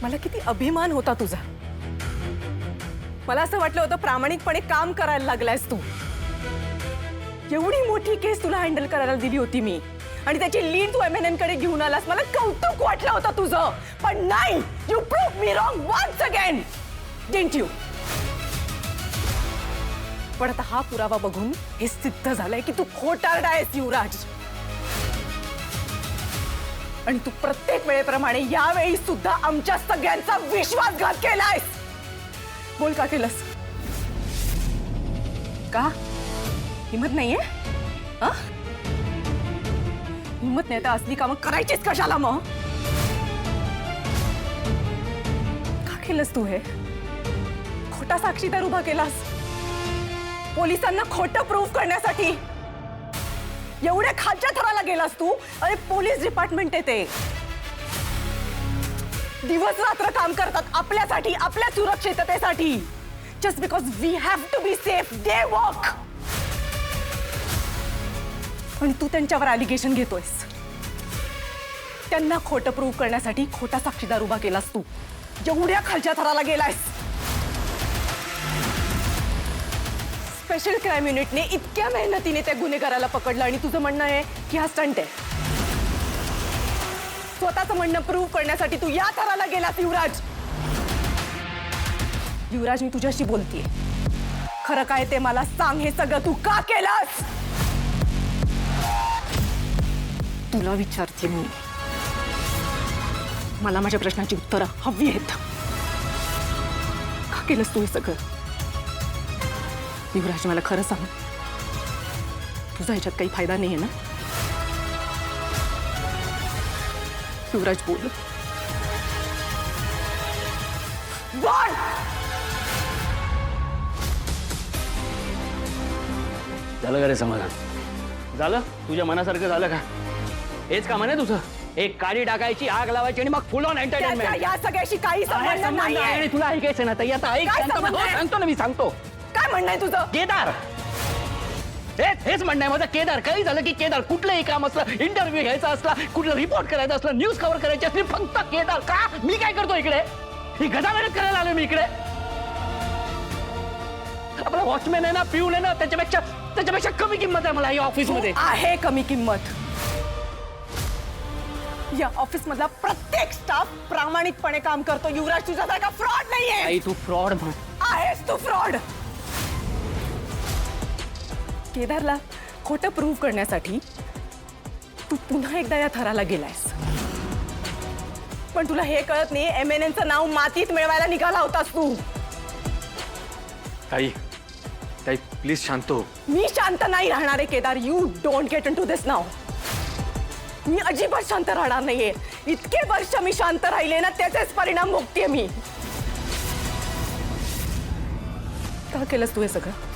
मला किती अभिमान होता तुझा. मला असं वाटलं होतं प्रामाणिकपणे काम करायला लागलायस तू. एवढी मोठी केस तुला हँडल करायला दिली होती मी आणि त्याची लीड तू MNN कडे घेऊन आलास. मला कौतुक वाटलं होतं तुझं. पण नाही, you prove me wrong once again, didn't you? पण आता हा पुरावा बघून हे सिद्ध झालंय की तू खोटारडा आहेस युवराज. आणि तू प्रत्येक वेळेप्रमाणे यावेळी सुद्धा आमच्या सगळ्यांचा विश्वासघात केलायस. बोल, का केलंस? का हिम्मत नाहीये? हिम्मत नाही तर असली कामं करायचीच कशाला मग? का केलंस तू हे? खोटा साक्षीदार उभा केलास पोलिसांना खोटं प्रूव्ह करण्यासाठी. एवढ्या खालच्या थराला गेलास तू. अरे पोलीस डिपार्टमेंट आहे ते, दिवस रात्र काम करतात आपल्यासाठी, आपल्या सुरक्षिततेसाठी. Just because we have to be safe they work. पण तू त्यांच्यावर ॲलिगेशन घेतोयस. त्यांना खोटं प्रूव्ह करण्यासाठी खोटा साक्षीदार उभा केलास तू. एवढ्या खालच्या थराला गेलायस. स्पेशल क्राईम युनिटने इतक्या मेहनतीने त्या गुन्हेगाराला पकडलं आणि तुझं म्हणणं आहे की हा स्टंट आहे. स्वतःचं म्हणणं प्रूव्ह करण्यासाठी तू या थराला गेलास युवराज. युवराज, मी तुझ्याशी बोलतीये. खरं काय ते मला सांग. हे सगळं तू का केलंस? तुला विचारते मी. मला माझ्या प्रश्नाची उत्तरं हवी आहेत. का केलंस तू हे सगळं? युवराज, मला खरं सांग, तुझा ह्याच्यात काही फायदा नाहीये ना? युवराज, बोल. बोल. झालं का रे समाधान? झालं? तुझ्या मनासारखं झालं का? हेच काम आहे ना तुझं? एक काडी टाकायची, आग लावायची आणि मग फुल ऑन एंटरटेनमेंट. या सगळ्याशी काही संबंध नाहीये. आणि तुला ऐकायचं ना तर आता ऐक. सांगतो ना मी, सांगतो. काय म्हणणं आहे तुझं? केदार, हेच म्हणणं आहे माझं. केदार, काही झालं की केदार, कुठलंही काम असलं, इंटरव्ह्यू घ्यायचा असला, कुठलं रिपोर्ट करायचं असलं, न्यूज कव्हर करायची असली, फक्त केदार. का? मी काय करतो इकडे? ही गजा मेहनत करायला आलो मी इकडे. आपला वॉचमॅन आहे ना, पिऊन आहे ना, त्याच्यापेक्षा कमी किंमत आहे मला या ऑफिस मध्ये. आहे कमी किंमत. या ऑफिस मधला प्रत्येक स्टाफ प्रामाणिकपणे काम करतो युवराज. तुझ्यासारखा फ्रॉड नाहीये. आई, तू फ्रॉड म्हण. आहेस तू फ्रॉड. केदारला खोटं प्रूव्ह करण्यासाठी तू पुन्हा एकदा या थराला गेलायस. पण तुला हे कळत नाही, MNNचं नाव मातीत मिळवायला निघाला होतास तू. ताई, ताई प्लीज शांत हो. मी शांत नाही राहणार आहे Kedar. You don't get into this now. मी अजिबात शांत राहणार नाहीये. इतके वर्ष मी शांत राहिले ना, त्याचेच परिणाम भोगतेय मी. का केलंस तू हे सगळं?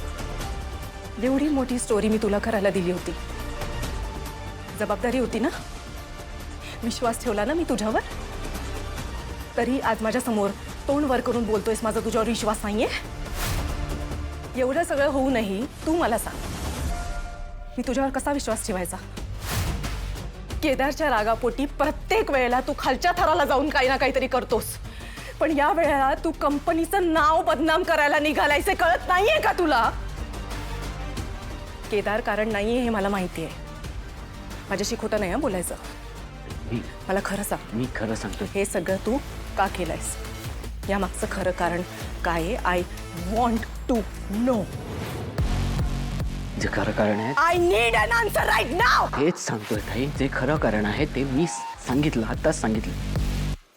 एवढी मोठी स्टोरी मी तुला करायला दिली होती. जबाबदारी होती ना, विश्वास ठेवला ना मी तुझ्यावर. तरी आज माझ्या समोर तोंड वर करून बोलतोयस माझा तुझ्यावर विश्वास नाहीये. एवढं सगळं होऊनही तू मला सांग, मी तुझ्यावर कसा विश्वास ठेवायचा? केदारच्या रागापोटी प्रत्येक वेळेला तू खालच्या थराला जाऊन काही ना काहीतरी करतोस. पण या वेळेला तू कंपनीचं नाव बदनाम करायला निघालायस. हे कळत नाहीये का तुला? केदार कारण नाहीये हे मला माहिती आहे. माझ्याशी खोटं नाही बोलायचं. मला खरं सांग. मी खरं सांगतो. हे सगळं तू का केलंयस? या मागचं खरं कारण काय आहे? I want to know. जे खरं कारण आहे, I need an answer right now. हेच सांगतोय ताई. जे खरं कारण आहे ते मी सांगितलं, आताच सांगितलं.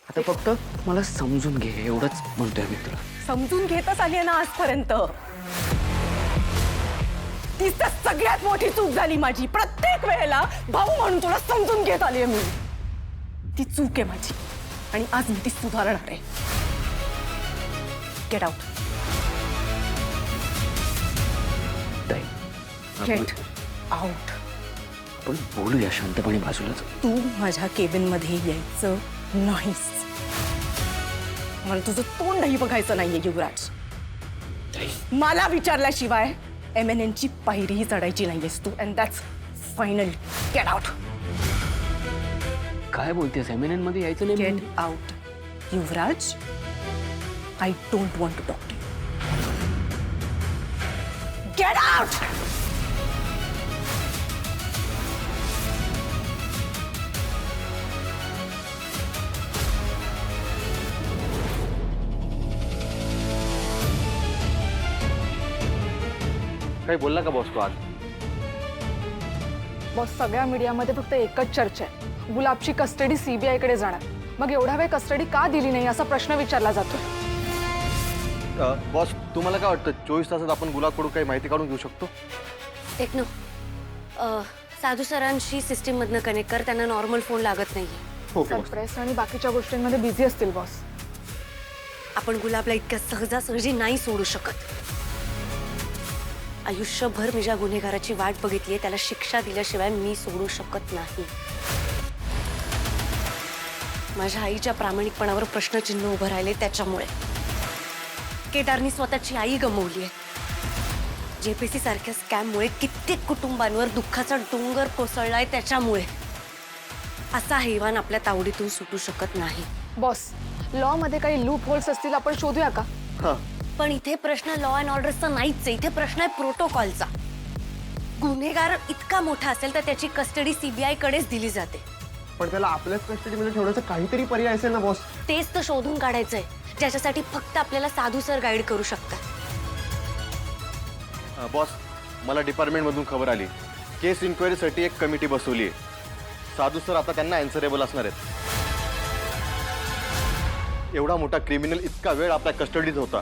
आता फक्त मला समजून घे, एवढंच म्हणतोय मी तुला. समजून घेतच आली ना आजपर्यंत. तीच तर सगळ्यात मोठी चूक झाली माझी. प्रत्येक वेळेला भाऊ म्हणून तुला समजून घेत आली मी. ती चूक आहे माझी आणि आज मी ती सुधारणार आहे. Get out. ताई, गेट आउट. आपण बोलूया शांतपणे बाजूलाच. तू माझ्या केबिन मध्ये यायचं नाहीस. मला तुझं तोंडही बघायचं नाहीये युवराज. मला विचारल्याशिवाय MNNची पायरीही चढायची नाहीयेस तू. And that's final. Get out. काय बोलतेस? MNN मध्ये यायचं नाही? Get out. Yuvraj, I don't want to talk to you. Get out. काही बोलला का बॉस तो आज? बॉस, सगळ्या मीडियामध्ये फक्त एकच चर्चा आहे, गुलाबची कस्टडी सीबीआय कडे जाणार. मग एवढा वेळ कस्टडी का दिली नाही असा प्रश्न विचारला जातोय. बॉस, तुम्हाला काय वाटतं 24 तासात आपण गुलाबकडून काही माहिती काढून घेऊ शकतो? टेक्नो, साधू सरांशी सिस्टीम मधनं कनेक्ट कर, त्यांना नॉर्मल फोन लागत नाहीये. सर प्रेस आणि बाकीच्या गोष्टींमध्ये बिझी असतील बॉस. आपण गुलाबला इतक्या सहजासहजी नाही सोडू शकत. आयुष्यभर मी ज्या गुन्हेगाराची वाट बघितलीये त्याला शिक्षा दिल्याशिवाय मी सोडू शकत नाही. माझ्या आईच्या प्रामाणिकपणावर प्रश्नचिन्ह उभं राहिले त्याच्यामुळे. केदारनी स्वतःची आई गमावली आहे. जेपीसी सारख्या स्कॅममुळे कित्येक कुटुंबांवर दुःखाचा डोंगर कोसळलाय त्याच्यामुळे. असा हैवान आपल्या तावडीतून सुटू शकत नाही. बॉस, लॉ मध्ये काही लूप होल्स असतील, आपण शोधूया का? पण इथे प्रश्न लॉ अँड ऑर्डरचा नाहीच आहे. इथे प्रश्न आहे प्रोटोकॉलचा. गुन्हेगार इतका मोठा असेल तर त्याची कस्टडी सीबीआय कडेच दिली जाते. पण त्याला आपल्याच कस्टडीमध्ये ठेवण्याचा काहीतरी पर्याय असेल ना बॉस. तेच तर शोधून काढायचंय, ज्याच्यासाठी फक्त आपल्याला साधू सर गाईड करू शकतात. बॉस, मला डिपार्टमेंटमधून खबर आली. केस इन्क्वायरीसाठी एक कमिटी बसवली आहे. साधू सर आता त्यांना अँसरेबल असणार आहेत. एवढा मोठा क्रिमिनल इतका वेळ आपल्या कस्टडीत होता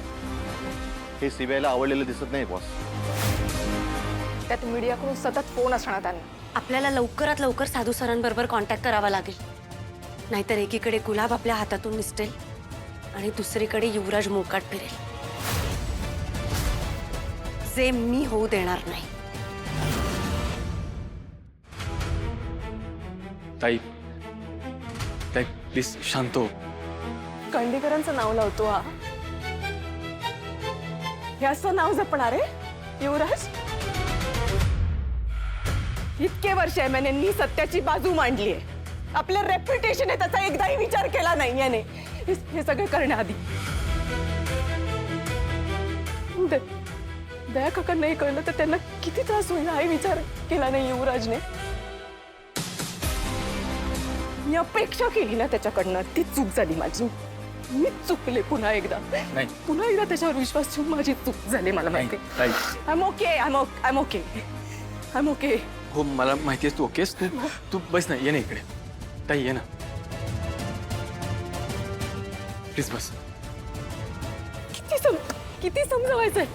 हे सीबीआयला आवडलेलं दिसत नाही बॉस. त्यात मीडियाकडून सतत फोन असणार त्यांना. आपल्याला लवकरात लवकर साधू सरांबरोबर कॉन्टॅक्ट करावा लागेल. नाहीतर एकीकडे गुलाब आपल्या हातातून निसटेल आणि दुसरीकडे युवराज मोकाट फिरेल, जे मी होऊ देणार नाही. ताई, ताई प्लीज शांत हो. कंडीकरांचं नाव लावतो हा. हे असं नाव जपणार आहे युवराज? इतके वर्ष एमएनएंनी सत्याची बाजू मांडली आहे. आपलं रेप्युटेशन आहे त्याचा एकदाही विचार केला नाही याने. हे सगळं करण्याआधी दया काका नाही कळलं तर त्यांना किती त्रास होईल हाही विचार केला नाही युवराजने. मी अपेक्षा केली ना त्याच्याकडनं, ती चूक झाली माझी. मी चुकले पुन्हा एकदा. पुन्हा एकदा त्याच्यावर विश्वास ठेवून माझी चूक झाली. मला माहिती. ताई, I'm okay. हो मला माहिती आहे तू ओकेस. तू बस ना, ये ना इकडे. ताई ये ना प्लीज बस. किती समजवायचंय?